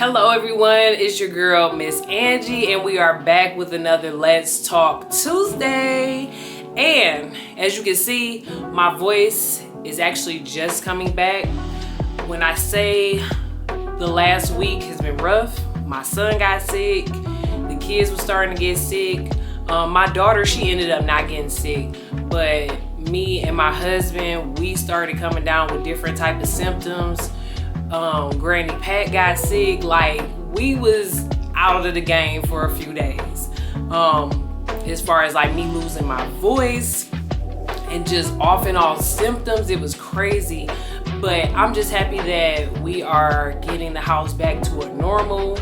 Hello everyone, it's your girl Miss Angie, and we are back with another Let's Talk Tuesday. And as you can see, my voice is actually just coming back. When I say the last week has been rough, my son got sick, the kids were starting to get sick. My daughter, she ended up not getting sick, but me and my husband, we started coming down with different type of symptoms. Granny Pat got sick. Like, we was out of the game for a few days. As far as like me losing my voice and just off and on symptoms, it was crazy. But I'm just happy that we are getting the house back to a normal.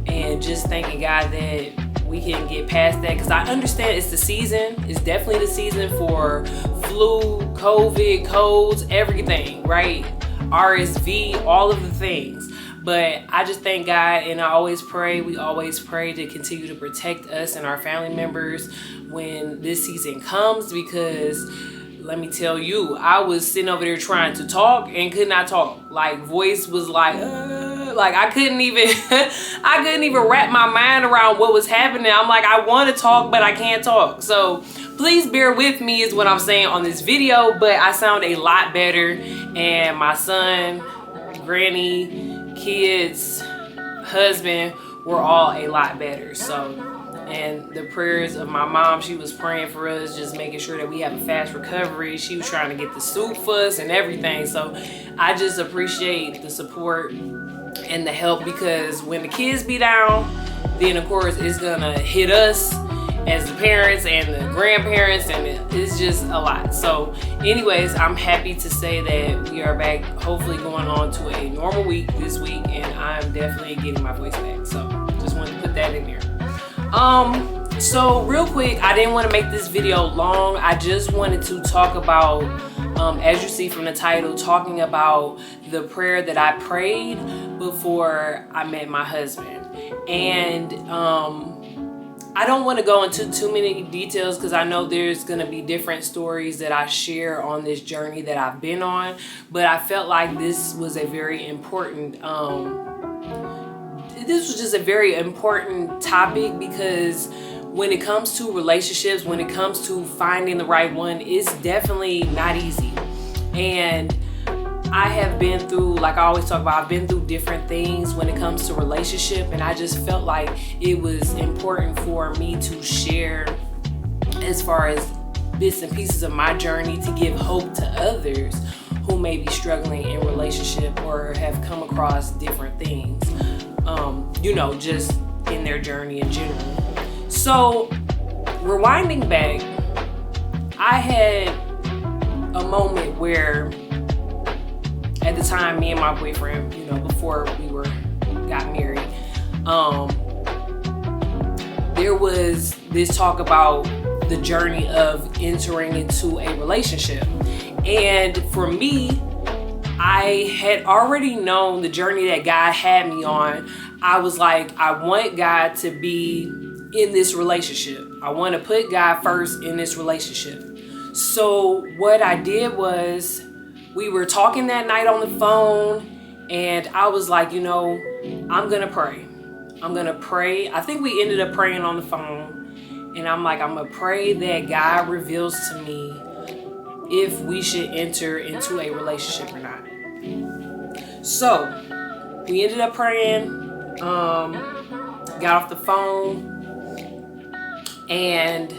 And just thanking God that we can get past that, because I understand it's the season. It's definitely the season for flu, COVID, colds, everything, right? RSV, all of the things. But I just thank God, and I always pray, we always pray to continue to protect us and our family members when this season comes, because let me tell you, I was sitting over there trying to talk and could not talk. Like, voice was like I couldn't even I couldn't even wrap my mind around what was happening. I'm like, I want to talk, but I can't talk. So please bear with me is what I'm saying on this video, but I sound a lot better, and my son, granny, kids, husband were all a lot better. So, and the prayers of my mom, she was praying for us, just making sure that we have a fast recovery. She was trying to get the soup for us and everything. So I just appreciate the support and the help, because when the kids be down, then of course it's gonna hit us as the parents and the grandparents, and it's just a lot. So anyways, I'm happy to say that we are back, hopefully going on to a normal week this week, and I'm definitely getting my voice back. So just wanted to put that in there. So real quick, I didn't want to make this video long. I just wanted to talk about, as you see from the title, talking about the prayer that I prayed before I met my husband. And I don't want to go into too many details, because I know there's going to be different stories that I share on this journey that I've been on, but I felt like this was a very important this was just a very important topic, because when it comes to relationships, when it comes to finding the right one, it's definitely not easy. And I have been through, like I always talk about, I've been through different things when it comes to relationship, and I just felt like it was important for me to share as far as bits and pieces of my journey, to give hope to others who may be struggling in relationship or have come across different things, just in their journey in general. So rewinding back, I had a moment where, at the time, me and my boyfriend, before we got married, there was this talk about the journey of entering into a relationship. And for me, I had already known the journey that God had me on. I was like, I want God to be in this relationship. I want to put God first in this relationship. So what I did was, we were talking that night on the phone, and I was like, I'm going to pray. I'm going to pray. I think we ended up praying on the phone, and I'm like, I'm going to pray that God reveals to me if we should enter into a relationship or not. So we ended up praying, got off the phone, and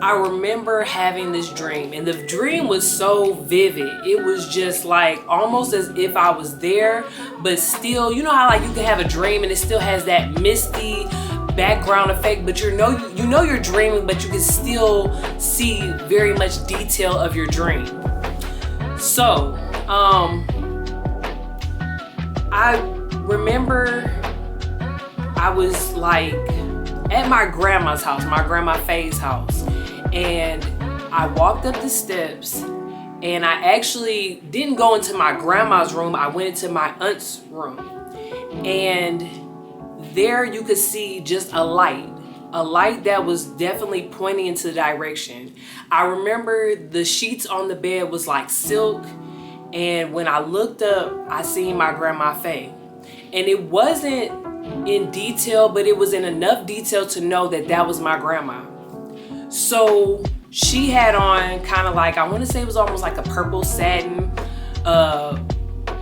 I remember having this dream, and the dream was so vivid. It was just like almost as if I was there, but still, you know how like you can have a dream and it still has that misty background effect, but you know you're dreaming, but you can still see very much detail of your dream. So I remember I was like at my grandma's house, my grandma Faye's house, and I walked up the steps, and I actually didn't go into my grandma's room. I went into my aunt's room, and there you could see just a light that was definitely pointing into the direction. I remember the sheets on the bed was like silk, and when I looked up, I seen my grandma Faye. And it wasn't in detail, but it was in enough detail to know that that was my grandma. So she had on kind of like, I want to say it was almost like a purple satin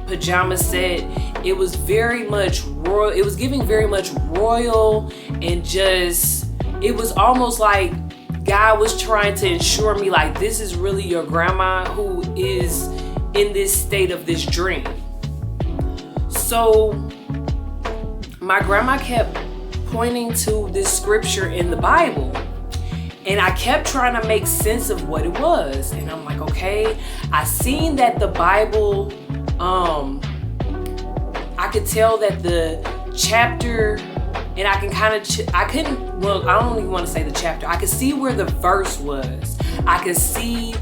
pajama set. It was very much royal. It was giving very much royal, and just, it was almost like God was trying to ensure me, like, this is really your grandma who is in this state of this dream. So my grandma kept pointing to this scripture in the Bible, and I kept trying to make sense of what it was. And I'm like, okay, I seen that the Bible, I could tell that the chapter, and I can kind of, I don't even want to say the chapter. I could see where the verse was. I could see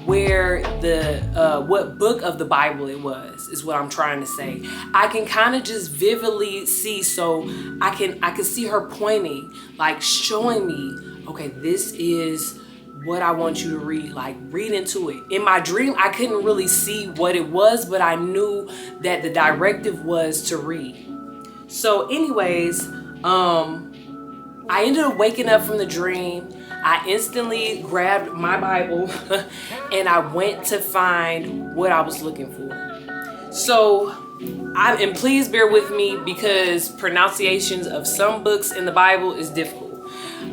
where the, what book of the Bible it was, is what I'm trying to say. I can kind of just vividly see, so I can see her pointing, like showing me, okay, this is what I want you to read, like read into it. In my dream, I couldn't really see what it was, but I knew that the directive was to read. So anyways, I ended up waking up from the dream. I instantly grabbed my Bible and I went to find what I was looking for. So, and please bear with me because pronunciations of some books in the Bible is difficult.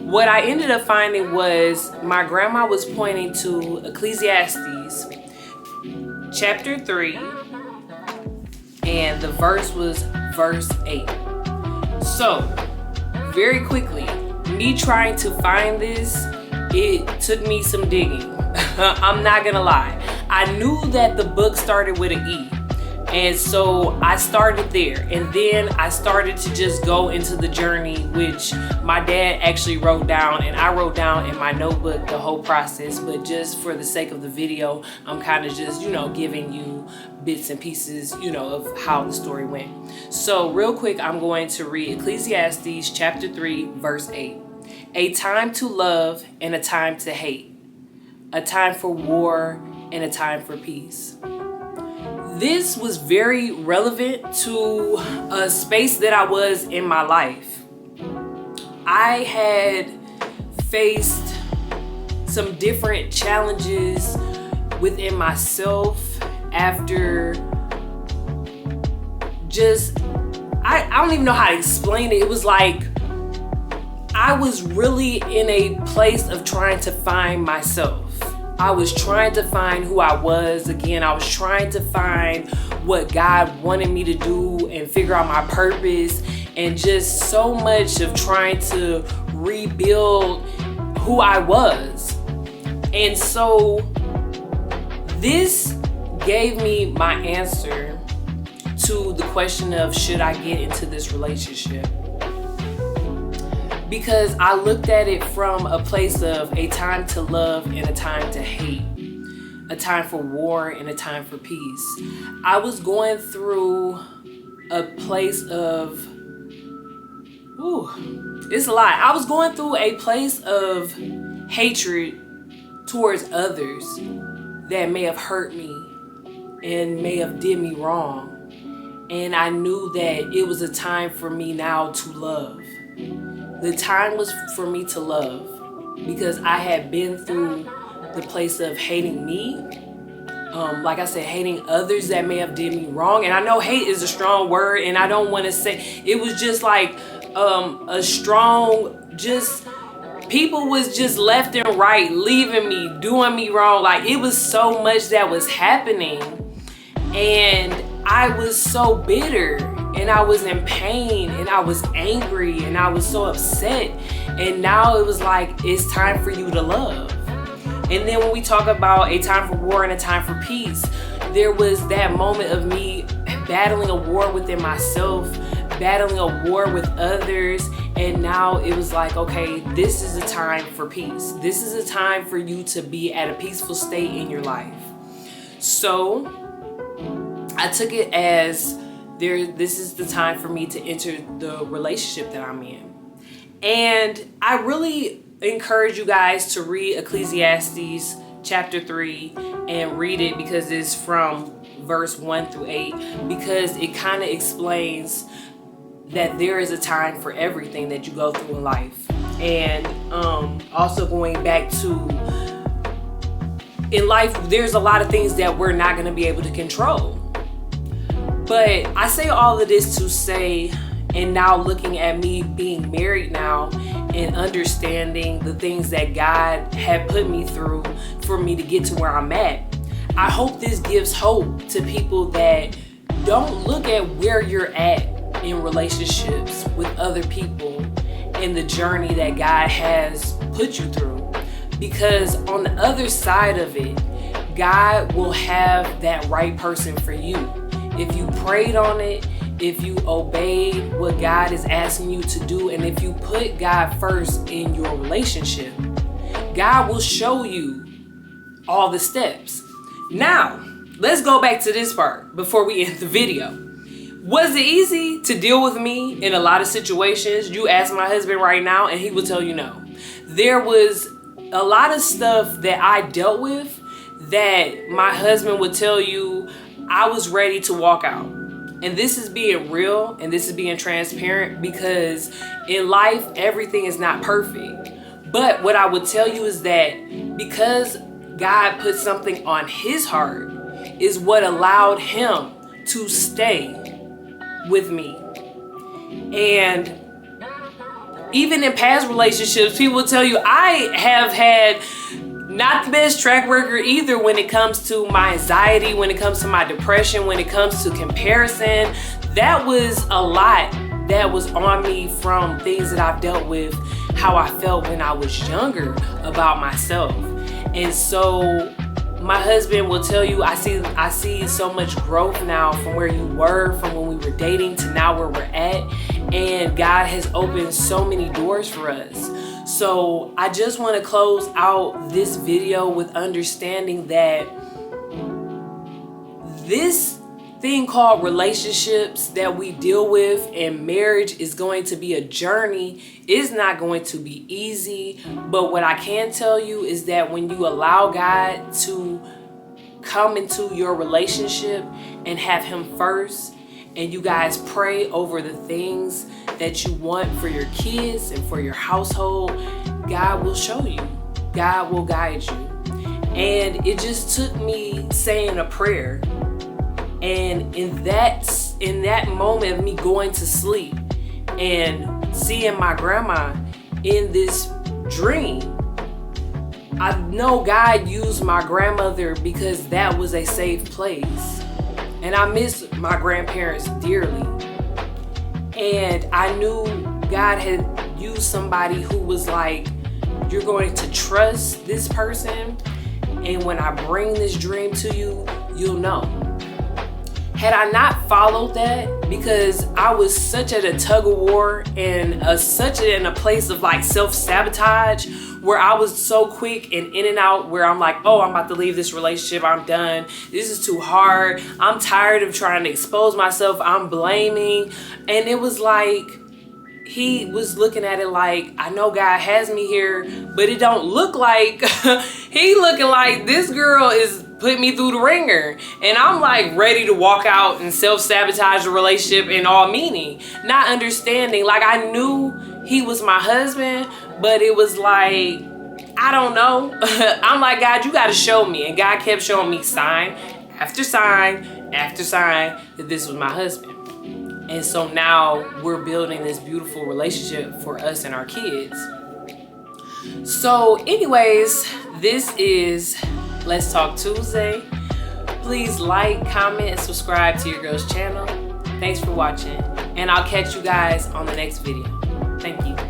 What I ended up finding was my grandma was pointing to Ecclesiastes chapter 3, and the verse was verse 8. So, very quickly, me trying to find this, it took me some digging. I'm not gonna lie. I knew that the book started with an E. And so I started there, and then I started to just go into the journey, which my dad actually wrote down, and I wrote down in my notebook the whole process. But just for the sake of the video, I'm kind of just, giving you bits and pieces, of how the story went. So real quick, I'm going to read Ecclesiastes chapter 3, verse 8. A time to love and a time to hate, a time for war and a time for peace. This was very relevant to a space that I was in my life. I had faced some different challenges within myself after just, I don't even know how to explain it. It was like I was really in a place of trying to find myself. I was trying to find who I was again. I was trying to find what God wanted me to do and figure out my purpose, and just so much of trying to rebuild who I was. And so this gave me my answer to the question of, should I get into this relationship? Because I looked at it from a place of a time to love and a time to hate, a time for war and a time for peace. I was going through a place of, it's a lot. I was going through a place of hatred towards others that may have hurt me and may have did me wrong. And I knew that it was a time for me now to love. The time was for me to love, because I had been through the place of hating me. Like I said, hating others that may have did me wrong. And I know hate is a strong word, and I don't want to say, it was just like a strong, just people was just left and right, leaving me, doing me wrong. Like, it was so much that was happening, and I was so bitter. And I was in pain, and I was angry, and I was so upset. And now it was like, it's time for you to love. And then when we talk about a time for war and a time for peace, there was that moment of me battling a war within myself, battling a war with others. And now it was like, okay, this is a time for peace. This is a time for you to be at a peaceful state in your life. So I took it as, this is the time for me to enter the relationship that I'm in. And I really encourage you guys to read Ecclesiastes chapter 3 and read it, because it's from verse 1 through 8, because it kind of explains that there is a time for everything that you go through in life. And also going back to, in life, there's a lot of things that we're not going to be able to control. But I say all of this to say, and now looking at me being married now and understanding the things that God had put me through for me to get to where I'm at, I hope this gives hope to people that don't look at where you're at in relationships with other people and the journey that God has put you through. Because on the other side of it, God will have that right person for you. If you prayed on it, if you obeyed what God is asking you to do, and if you put God first in your relationship, God will show you all the steps. Now, let's go back to this part before we end the video. Was it easy to deal with me in a lot of situations? You ask my husband right now and he will tell you no. There was a lot of stuff that I dealt with that my husband would tell you I was ready to walk out. And this is being real and this is being transparent, because in life, everything is not perfect. But what I would tell you is that because God put something on his heart is what allowed him to stay with me. And even in past relationships, people will tell you I have had not the best track record either when it comes to my anxiety, when it comes to my depression, when it comes to comparison. That was a lot that was on me from things that I've dealt with, how I felt when I was younger about myself. And so my husband will tell you, I see so much growth now from where you were, from when we were dating to now where we're at. And God has opened so many doors for us. So I just want to close out this video with understanding that this thing called relationships that we deal with and marriage is going to be a journey. It's not going to be easy. But what I can tell you is that when you allow God to come into your relationship and have him first, and you guys pray over the things that you want for your kids and for your household, God will show you. God will guide you. And it just took me saying a prayer. And in that moment of me going to sleep and seeing my grandma in this dream, I know God used my grandmother because that was a safe place. And I miss my grandparents dearly. And I knew God had used somebody who was like, you're going to trust this person. And when I bring this dream to you, you'll know. Had I not followed that, because I was such at a tug of war and such in a place of like self-sabotage, where I was so quick and in and out, where I'm like, oh, I'm about to leave this relationship. I'm done. This is too hard. I'm tired of trying to expose myself. I'm blaming. And it was like, he was looking at it like, I know God has me here, but it don't look like, he looking like this girl is putting me through the ringer. And I'm like ready to walk out and self-sabotage the relationship in all meaning. Not understanding, like I knew he was my husband, but it was like, I don't know. I'm like, God, you got to show me. And God kept showing me sign after sign after sign that this was my husband. And so now we're building this beautiful relationship for us and our kids. So anyways, this is Let's Talk Tuesday. Please like, comment, and subscribe to your girl's channel. Thanks for watching. And I'll catch you guys on the next video. Thank you.